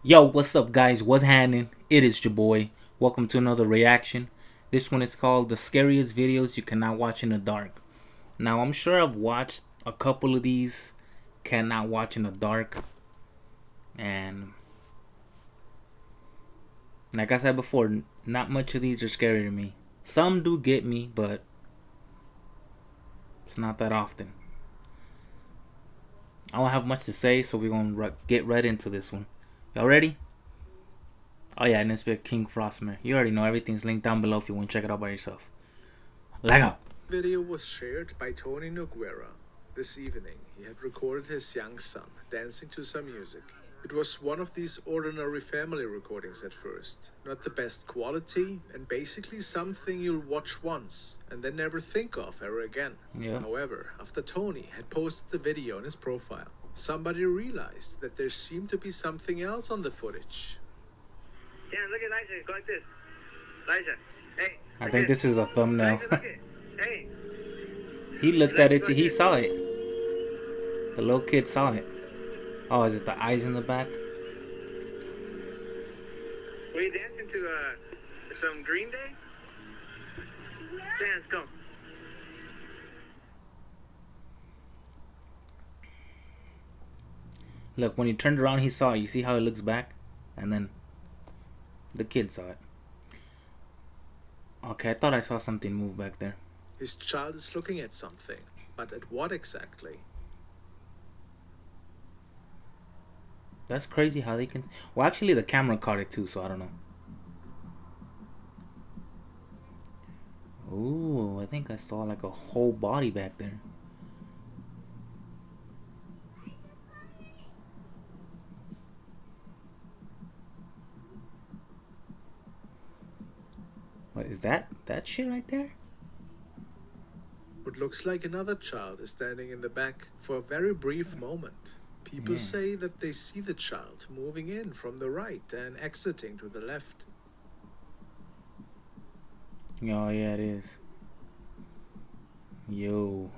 Yo, what's up, guys? What's happening? It is your boy. Welcome to another reaction. This one is called The Scariest Videos You Cannot Watch in the Dark. Now, I'm sure I've watched a couple of these cannot watch in the dark. And like I said before, not much of these are scary to me. Some do get me, but it's not that often. I don't have much to say, so we're going to get right into this one. Y'all ready? Oh yeah, and it's with King Frostmare. You already know, everything's linked down below if you want to check it out by yourself. Lego. Video was shared by Tony Noguera. This evening, he had recorded his young son dancing to some music. It was one of these ordinary family recordings at first. Not the best quality, and basically something you'll watch once and then never think of ever again. Yeah. However, after Tony had posted the video on his profile, somebody realized that there seemed to be something else on the footage. Yeah, look at Elijah. Go like this. Elijah, hey. I think this is a thumbnail. Elijah, look it. Hey. He looked at it too. He saw it. The little kid saw it. Oh, is it the eyes in the back? Were you dancing to some Green Day? Dance, go. Look, when he turned around, he saw it. You see how it looks back? And then the kid saw it. Okay, I thought I saw something move back there. His child is looking at something, but at what exactly? That's crazy how they can... Well, actually, the camera caught it too, so I don't know. Ooh, I think I saw like a whole body back there. What is that? That shit right there? What looks like another child is standing in the back for a very brief moment. People Yeah. say that they see the child moving in from the right and exiting to the left. Oh, yeah, it is. Yo.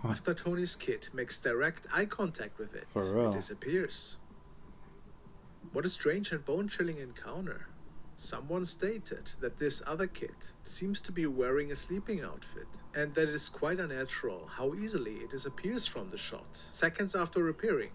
After Tony's kid makes direct eye contact with it, For real. it disappears. What a strange and bone-chilling encounter. Someone stated that this other kid seems to be wearing a sleeping outfit, and that it is quite unnatural how easily it disappears from the shot, seconds after appearing.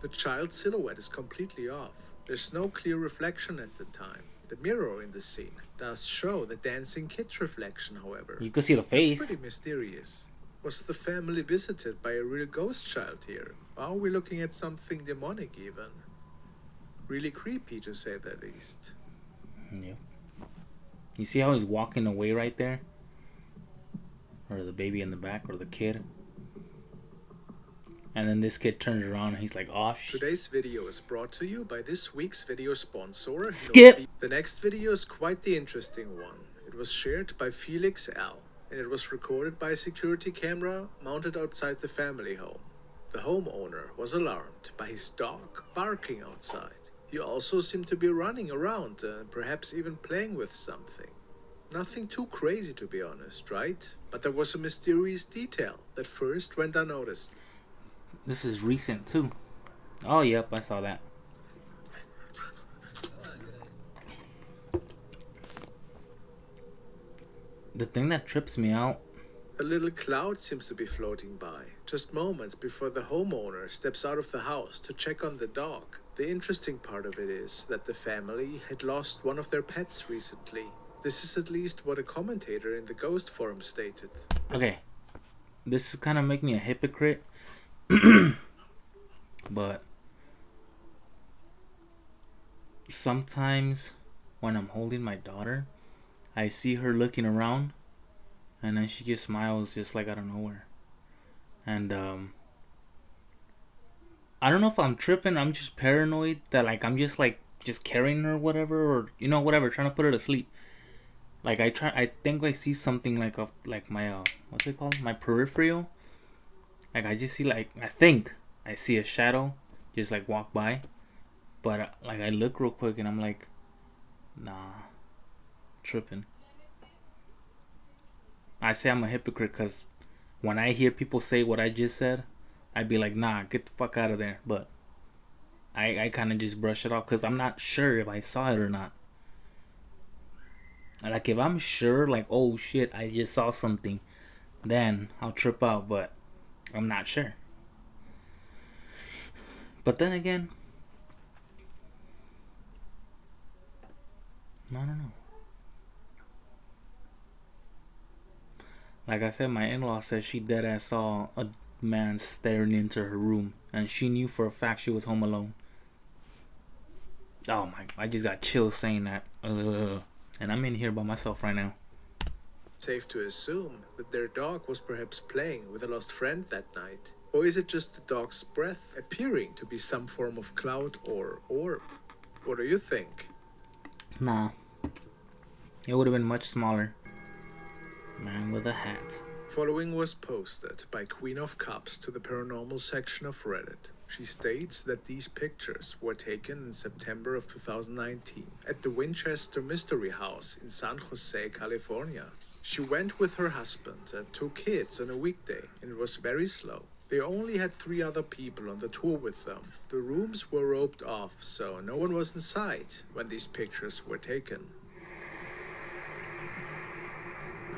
The child's silhouette is completely off. There's no clear reflection at the time. The mirror in the scene does show the dancing kid's reflection, however. You could see the It's face. pretty mysterious. Was the family visited by a real ghost child here? Or are we looking at something demonic even? Really creepy, to say the least. Yeah. You see how he's walking away right there? Or the baby in the back, or the kid. And then this kid turns around and he's like, oh shit. Today's video is brought to you by this week's video sponsor. Skip! The next video is quite the interesting one. It was shared by Felix L. and it was recorded by a security camera mounted outside the family home. The homeowner was alarmed by his dog barking outside. He also seemed to be running around and perhaps even playing with something. Nothing too crazy, to be honest, right? But there was a mysterious detail that first went unnoticed. This is recent too. Oh, yep, I saw that. The thing that trips me out. A little cloud seems to be floating by, just moments before the homeowner steps out of the house to check on the dog. The interesting part of it is that the family had lost one of their pets recently. This is at least what a commentator in the Ghost Forum stated. Okay, this is kind of make me a hypocrite. But sometimes when I'm holding my daughter, I see her looking around, and then she just smiles just like out of nowhere. And I don't know if I'm tripping. I'm just paranoid that like I'm just carrying her, whatever, or whatever, trying to put her to sleep. Like I think I see something like off like my what's it called? My peripheral. Like I just see I think I see a shadow just like walk by, but like I look real quick and I'm like, nah, tripping. I say I'm a hypocrite because when I hear people say what I just said, I'd be like, nah, get the fuck out of there. But I kind of just brush it off because I'm not sure if I saw it or not. Like if I'm sure, like, oh shit, I just saw something, then I'll trip out. But I'm not sure. But then again, I don't know. Like I said, my in-law said she dead ass saw a man staring into her room, and she knew for a fact she was home alone. Oh my! I just got chills saying that. And I'm in here by myself right now. Safe to assume that their dog was perhaps playing with a lost friend that night. Or is it just the dog's breath appearing to be some form of cloud or orb? What do you think? Nah, it would have been much smaller. Man with a hat. Following was posted by Queen of Cups to the paranormal section of Reddit. She states that these pictures were taken in September of 2019 at the Winchester Mystery House in San Jose, California. She went with her husband and 2 kids on a weekday, and it was very slow. They only had 3 other people on the tour with them. The rooms were roped off, so no one was inside when these pictures were taken.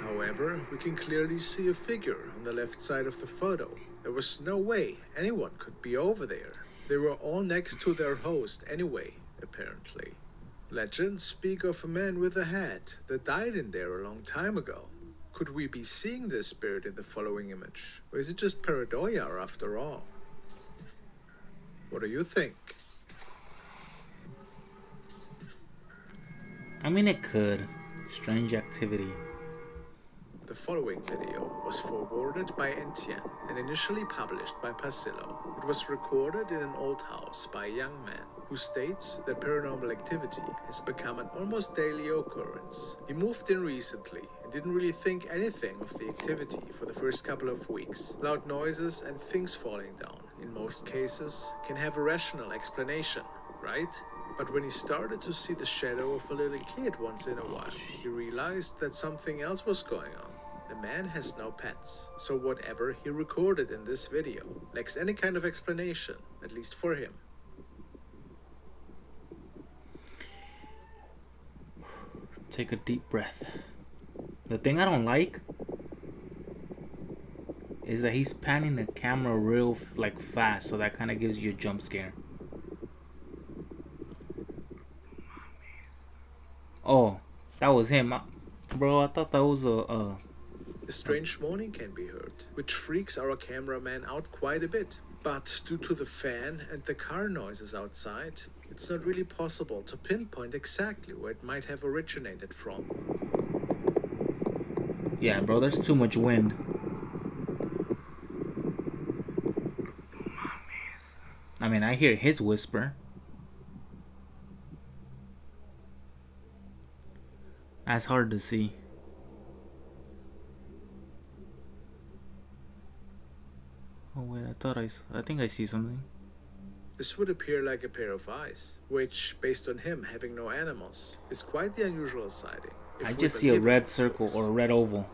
However, we can clearly see a figure on the left side of the photo. There was no way anyone could be over there. They were all next to their host anyway, apparently. Legends speak of a man with a hat that died in there a long time ago. Could we be seeing this spirit in the following image? Or is it just paranoia after all? What do you think? I mean, it could. Strange activity. The following video was forwarded by Entienne and initially published by Pasillo. It was recorded in an old house by a young man who states that paranormal activity has become an almost daily occurrence. He moved in recently and didn't really think anything of the activity for the first couple of weeks. Loud noises and things falling down, in most cases, can have a rational explanation, right? But when he started to see the shadow of a little kid once in a while, he realized that something else was going on. The man has no pets, so whatever he recorded in this video lacks any kind of explanation, at least for him. Take a deep breath. The thing I don't like is that he's panning the camera real fast, so that kind of gives you a jump scare. Oh, that was him. Bro, I thought that was A strange moaning can be heard, which freaks our cameraman out quite a bit. But due to the fan and the car noises outside, it's not really possible to pinpoint exactly where it might have originated from. Yeah, bro, there's too much wind. I mean, I hear his whisper. That's hard to see. Oh wait, I think I see something. This would appear like a pair of eyes, which, based on him having no animals, is quite the unusual sighting. I just see a red circle or a red oval.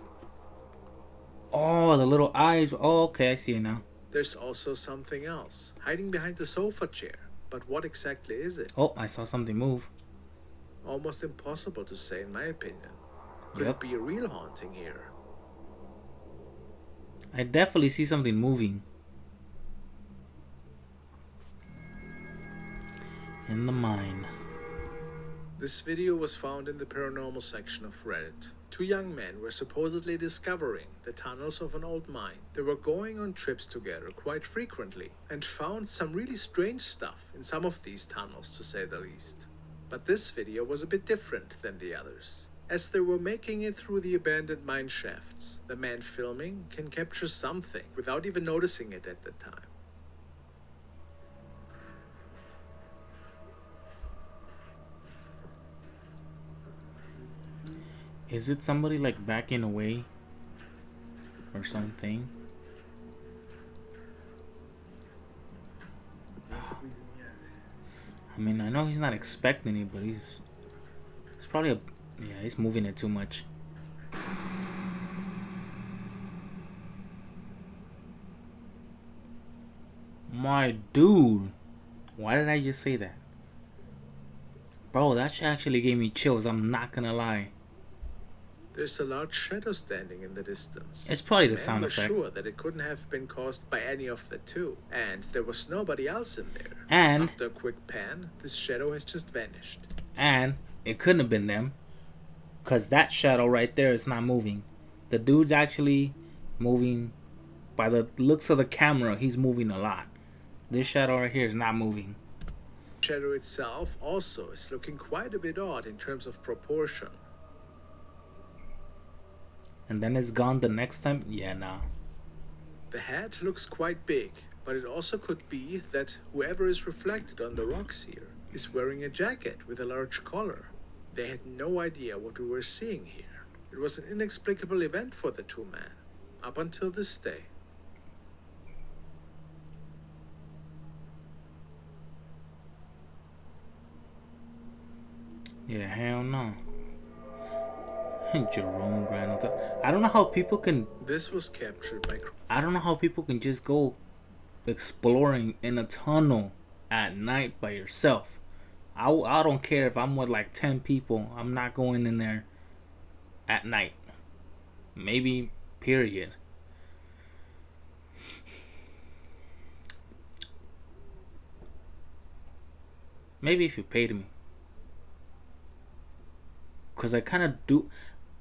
Oh, the little eyes. Oh, okay, I see it now. There's also something else, hiding behind the sofa chair. But what exactly is it? Oh, I saw something move. Almost impossible to say in my opinion. Could it be a real haunting here? I definitely see something moving. In the mine. This video was found in the paranormal section of Reddit. 2 young men were supposedly discovering the tunnels of an old mine. They were going on trips together quite frequently and found some really strange stuff in some of these tunnels, to say the least. But this video was a bit different than the others. As they were making it through the abandoned mine shafts, the man filming can capture something without even noticing it at the time. Is it somebody like backing away or something? I mean, I know he's not expecting it, but he's probably he's moving it too much. My dude, Why did I just say that? Bro, that shit actually gave me chills. I'm not gonna lie. There's a large shadow standing in the distance. It's probably the Men sound were effect. sure that it couldn't have been caused by any of the two, and there was nobody else in there. And After a quick pan, this shadow has just vanished. And it couldn't have been them, because that shadow right there is not moving. The dude's actually moving. By the looks of the camera, he's moving a lot. This shadow right here is not moving. The shadow itself also is looking quite a bit odd in terms of proportion. And then it's gone the next time? Yeah, nah. The head looks quite big, but it also could be that whoever is reflected on the rocks here is wearing a jacket with a large collar. They had no idea what we were seeing here. It was an inexplicable event for the two men, up until this day. Yeah, hell no. Jerome Grand Hotel. I don't know how people can. This was captured by. I don't know how people can just go exploring in a tunnel at night by yourself. I don't care if I'm with like 10 people. I'm not going in there at night. Maybe, period. Maybe if you paid me. Because I kind of do.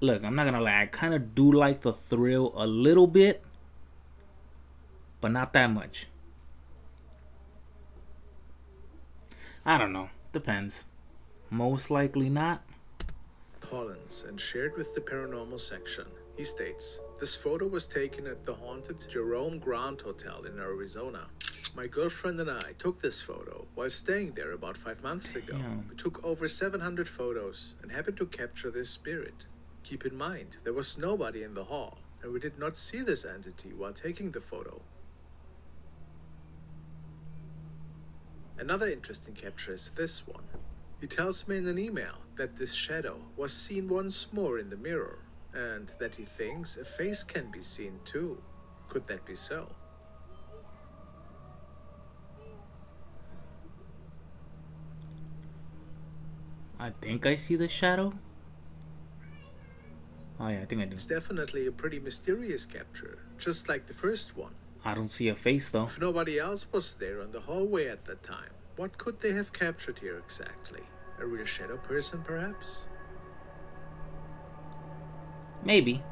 Look, I'm not gonna lie. I kind of do like the thrill a little bit, but not that much. I don't know. Depends. Most likely not. Hollins and shared with the paranormal section. He states, "This photo was taken at the haunted Jerome Grand Hotel in Arizona. My girlfriend and I took this photo while staying there about 5 months ago. Damn. We took over 700 photos and happened to capture this spirit. Keep in mind, there was nobody in the hall, and we did not see this entity while taking the photo." Another interesting capture is this one. He tells me in an email that this shadow was seen once more in the mirror, and that he thinks a face can be seen too. Could that be so? I think I see the shadow. Oh yeah, I think I do. It's definitely a pretty mysterious capture, just like the first one. I don't see a face though. If nobody else was there in the hallway at that time, what could they have captured here exactly? A real shadow person, perhaps? Maybe.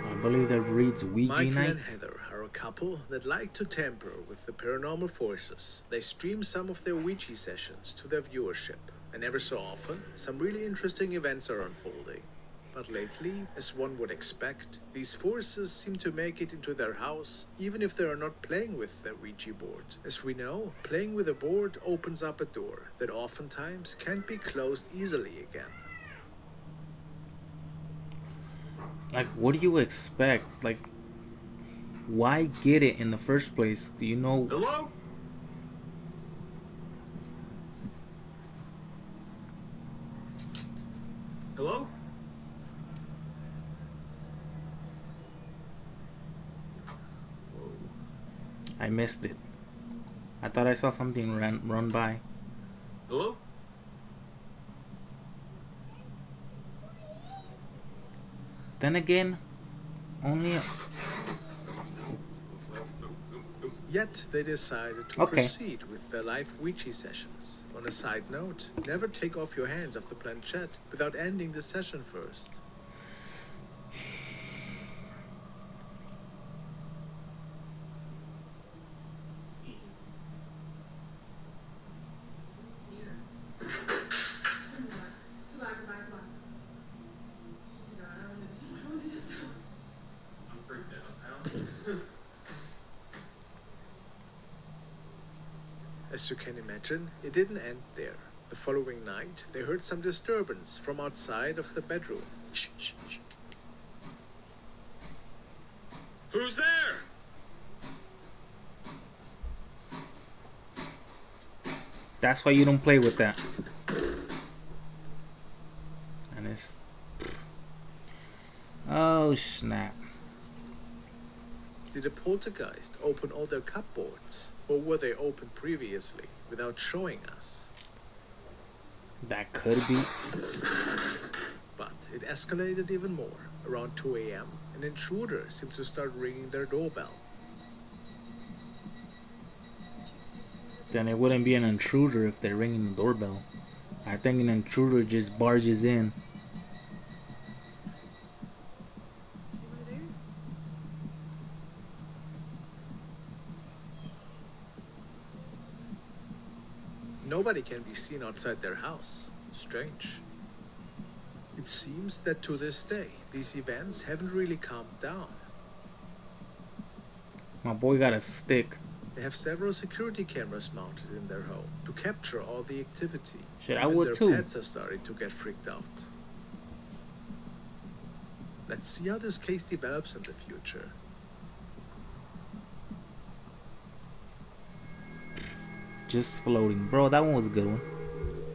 I believe that reads Ouija Michael and nights. Heather are a couple that like to tamper with the paranormal forces. They stream some of their Ouija sessions to their viewership, and ever so often, some really interesting events are unfolding. But lately, as one would expect, these forces seem to make it into their house, even if they are not playing with their Ouija board. As we know, playing with a board opens up a door that oftentimes can't be closed easily again. Like, what do you expect? Like, why get it in the first place? Do you know? Hello? Hello? I missed it. I thought I saw something run by. Hello? Then again, only. Yet they decided to Okay. proceed with their live Ouija sessions. On a side note, never take off your hands off the planchette without ending the session first. I'm freaked out. As you can imagine, it didn't end there. The following night, they heard some disturbance from outside of the bedroom. Shh, shh, shh. Who's there? That's why you don't play with that. And it's. Oh snap! Did a poltergeist open all their cupboards? Or were they opened previously without showing us? That could be. But it escalated even more. Around 2 a.m., an intruder seemed to start ringing their doorbell. Then it wouldn't be an intruder if they're ringing the doorbell. I think an intruder just barges in. Is anybody there? Nobody can be seen outside their house. Strange. It seems that to this day, these events haven't really calmed down. My boy got a stick. They have several security cameras mounted in their home to capture all the activity. Shit, I Even would their too. pets are starting to get freaked out. Let's see how this case develops in the future. Just floating. Bro, that one was a good one.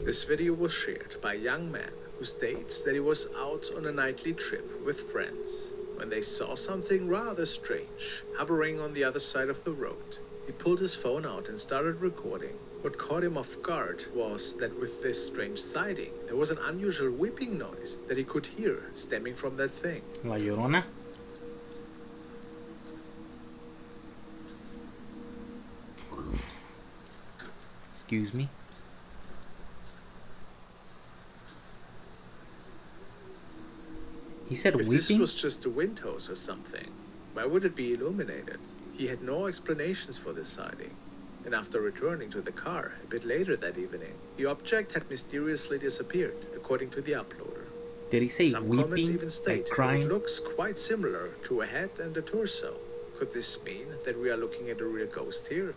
This video was shared by a young man who states that he was out on a nightly trip with friends when they saw something rather strange hovering on the other side of the road. He pulled his phone out and started recording. What caught him off guard was that with this strange sighting, there was an unusual weeping noise that he could hear stemming from that thing. La Llorona. Excuse me. He said If this weeping? was just a wind hose or something, why would it be illuminated? He had no explanations for this sighting. And after returning to the car a bit later that evening, the object had mysteriously disappeared, according to the uploader. Did he say Some comments weeping? even state Like that crying? it looks quite similar to a head and a torso. Could this mean that we are looking at a real ghost here?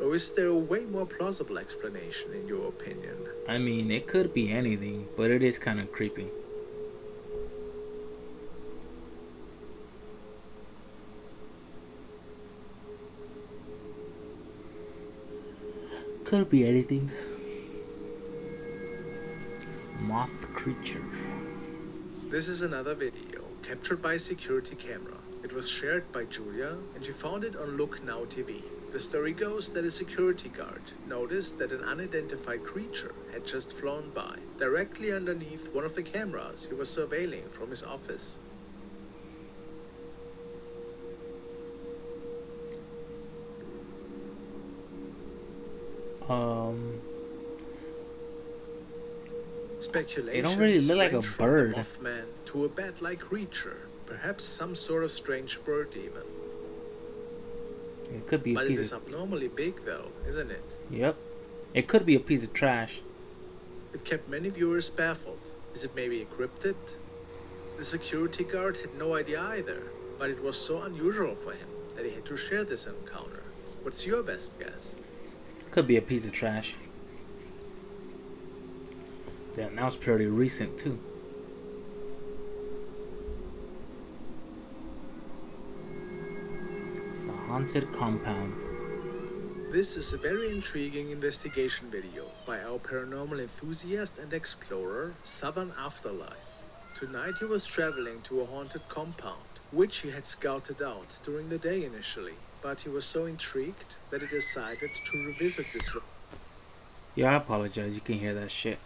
Or is there a way more plausible explanation in your opinion? I mean, it could be anything, but it is kind of creepy. Could be anything. Moth creature. This is another video captured by a security camera. It was shared by Julia and she found it on Look Now TV. The story goes that a security guard noticed that an unidentified creature had just flown by, directly underneath one of the cameras he was surveilling from his office. Speculation. It don't really look like a bird. Mothman to a bat-like creature, perhaps some sort of strange bird even. It could be a But it piece is of... abnormally big though, isn't it? Yep. It could be a piece of trash. It kept many viewers baffled. Is it maybe a cryptid? The security guard had no idea either, but it was so unusual for him that he had to share this encounter. What's your best guess? Could be a piece of trash. Yeah, that was pretty recent too. The haunted compound. This is a very intriguing investigation video by our paranormal enthusiast and explorer, Southern Afterlife. Tonight he was traveling to a haunted compound, which he had scouted out during the day initially, but he was so intrigued that he decided to revisit this. Yeah, I apologize. You can hear that shit.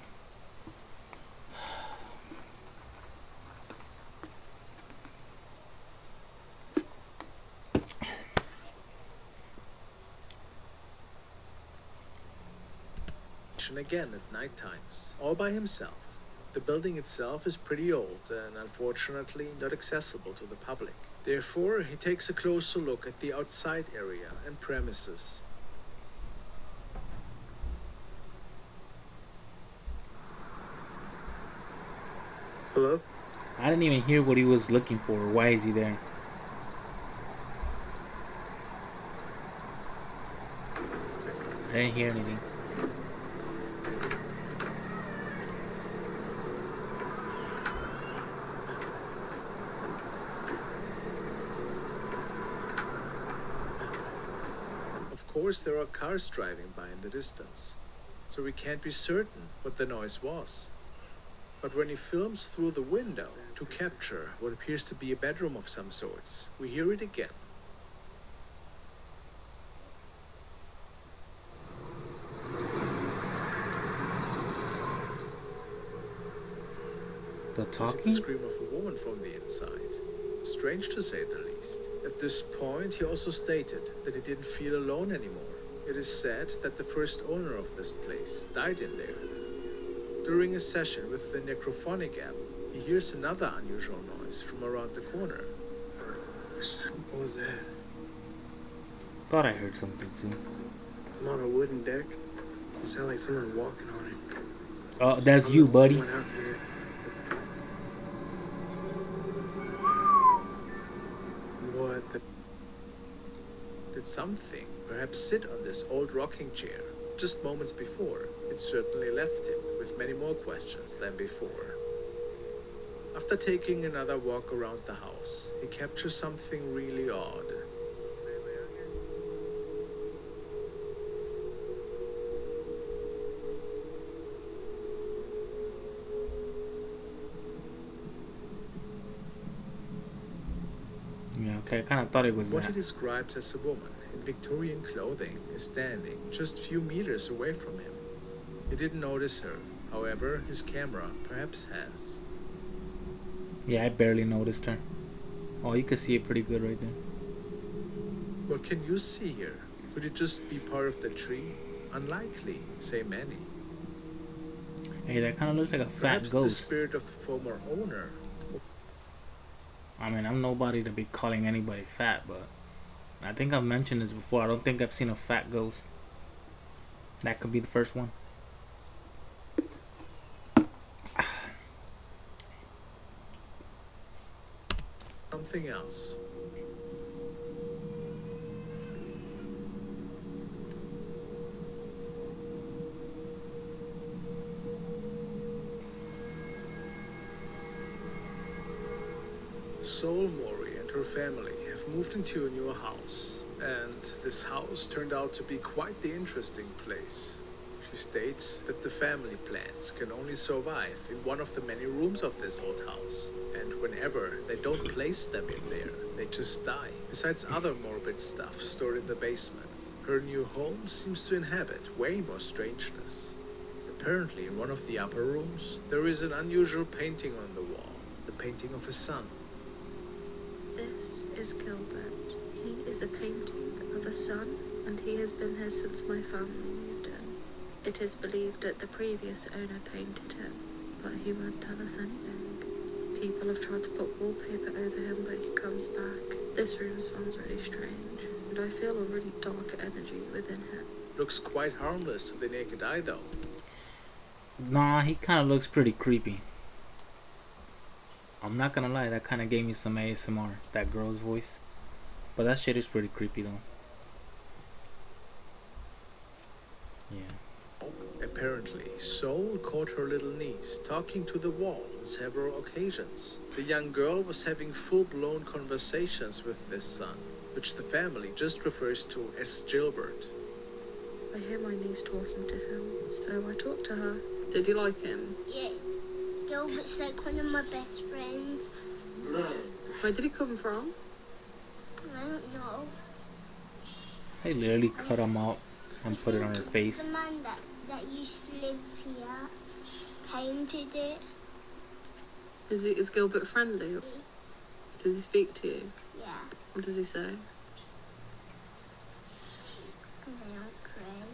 Again at night times, all by himself. The building itself is pretty old and unfortunately not accessible to the public. Therefore, he takes a closer look at the outside area and premises. Hello? I didn't even hear what he was looking for. Why is he there? I didn't hear anything. Of course, there are cars driving by in the distance, so we can't be certain what the noise was. But when he films through the window to capture what appears to be a bedroom of some sorts, we hear it again. The Is it the talking? scream of a woman from the inside? Strange to say the least. At this point, he also stated that he didn't feel alone anymore. It is said that the first owner of this place died in there. During a session with the necrophonic app, he hears another unusual noise from around the corner. What was that? Thought I heard something too. I'm on a wooden deck. It sounded like someone walking on it. Oh, that's I'm you, the buddy. only one out here. What the? Did something perhaps sit on this old rocking chair just moments before? It certainly left him with many more questions than before. After taking another walk around the house, he captures something really odd. Yeah, okay, I kind of thought it was What he that. describes as a woman in Victorian clothing is standing just a few meters away from him. He didn't notice her, however, his camera perhaps has. Yeah, I barely noticed her. Oh, you could see it pretty good right there. What can you see here? Could it just be part of the tree? Unlikely, say many. Hey, that kind of looks like a fat Perhaps the ghost. spirit of the former owner. I mean, I'm nobody to be calling anybody fat, but I think I've mentioned this before. I don't think I've seen a fat ghost. That could be the first one. Something else. Soul Mori and her family have moved into a new house, and this house turned out to be quite the interesting place. She states that the family plants can only survive in one of the many rooms of this old house, and whenever they don't place them in there, they just die. Besides other morbid stuff stored in the basement, her new home seems to inhabit way more strangeness. Apparently, in one of the upper rooms, there is an unusual painting on the wall, the painting of a sun. This is Gilbert. He is a painting of a sun, and he has been here since my family moved in. It is believed that the previous owner painted him, but he won't tell us anything. People have tried to put wallpaper over him, but he comes back. This room smells really strange, and I feel a really dark energy within him. Looks quite harmless to the naked eye, though. Nah, he kind of looks pretty creepy. I'm not gonna lie, that kind of gave me some ASMR, that girl's voice. But that shit is pretty creepy though. Yeah. Apparently, Soul caught her little niece talking to the wall on several occasions. The young girl was having full-blown conversations with this son, which the family just refers to as Gilbert. I hear my niece talking to him, so I talk to her. Did you like him? Yeah, Gilbert's like one of my best friends. Where did he come from? I don't know. I literally cut him out and put it on her face. The man that used to live here painted it. Is Gilbert friendly? Does he speak to you? Yeah, What does he say? they don't cry.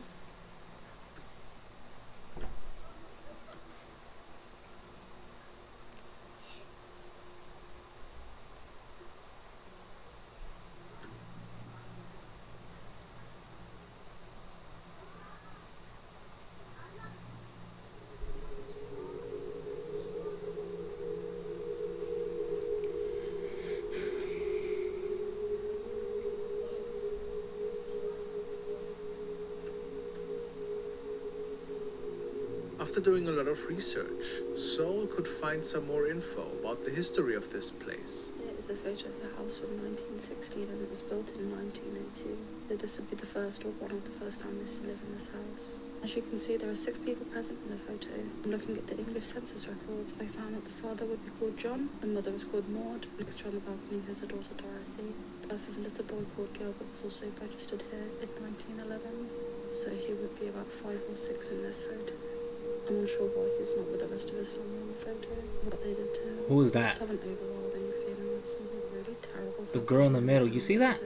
After doing a lot of research, Soul could find some more info about the history of this place. is a photo of the house from 1916 and it was built in 1902. So this would be the first or one of the first families to live in this house. As you can see, there are 6 people present in the photo. And looking at the English census records, I found that the father would be called John, the mother was called Maud, next to on the balcony has a daughter Dorothy. The birth of a little boy called Gilbert was also registered here in 1911, so he would be about 5 or 6 in this photo. I'm unsure why he's not with the rest of his family in the photo, what they did to him. Who is that? I just have an overwhelming feeling of something really terrible. The girl in the middle, you see that?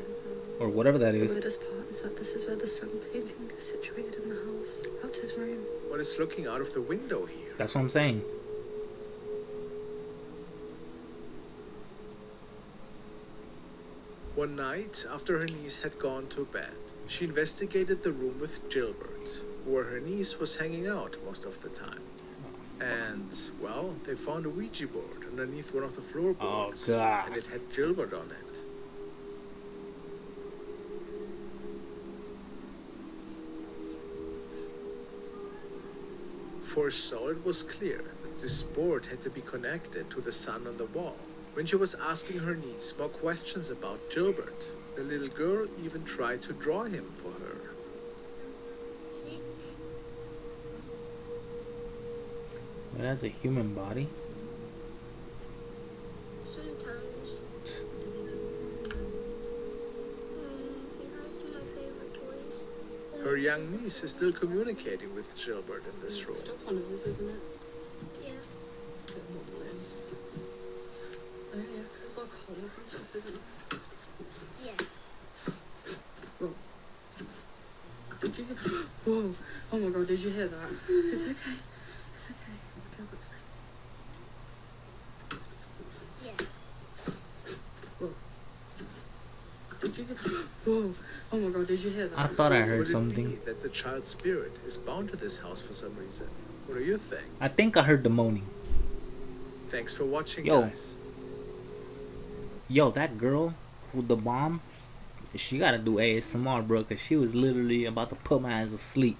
Or whatever that The is. weirdest part is that this is where the sun painting is situated in the house. That's his room. What is looking out of the window here? That's what I'm saying. One night, after her niece had gone to bed, she investigated the room with Gilbert, where her niece was hanging out most of the time. And, well, they found a Ouija board underneath one of the floorboards. Oh, God. And it had Gilbert on it. For so it was clear that this board had to be connected to the sun on the wall. When she was asking her niece more questions about Gilbert, the little girl even tried to draw him for her. It has a human body. Sometimes. He hides my favorite toys. Her young niece is still communicating with Gilbert in this room. Still one of this, isn't it? Yeah. It's a bit wobbling. Oh yeah, because it's like holes and stuff, isn't it? Yeah. Whoa. Did you hear? Whoa. Oh my god, did you hear that? It's okay. It's okay. Gilbert's fine. Yeah. Whoa. Did you hear? Whoa. Oh my god, did you hear that? I thought I heard Could it be something. that the child's spirit is bound to this house for some reason? What do you think? I think I heard the moaning. Thanks for watching, Yo. guys. Yo, that girl with the bomb, she gotta do ASMR, bro, because she was literally about to put my ass to sleep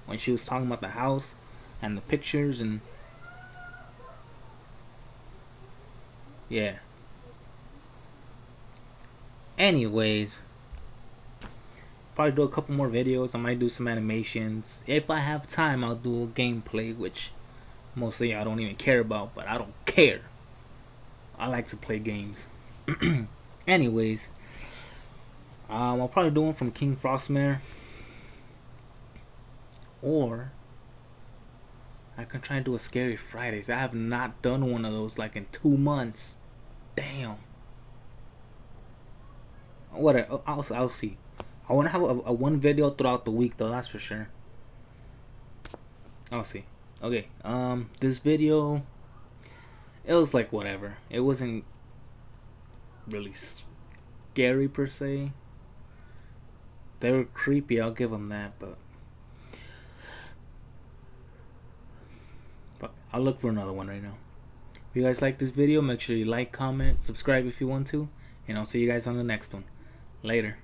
when she was talking about the house and the pictures and yeah. Anyways, probably do a couple more videos. I might do some animations. If I have time, I'll do a gameplay, which mostly I don't even care about, but I don't care. I like to play games. Anyways, I'll probably do one from King Frostmare, or I can try and do a Scary Fridays. I have not done one of those like in 2 months. Damn. What? I'll see. I want to have a one video throughout the week though. That's for sure. I'll see. Okay. This video, it was like whatever. It wasn't really scary per se. They were creepy, I'll give them that, but I'll look for another one right now. If you guys like this video, make sure you like, comment, subscribe if you want to, and I'll see you guys on the next one. Later.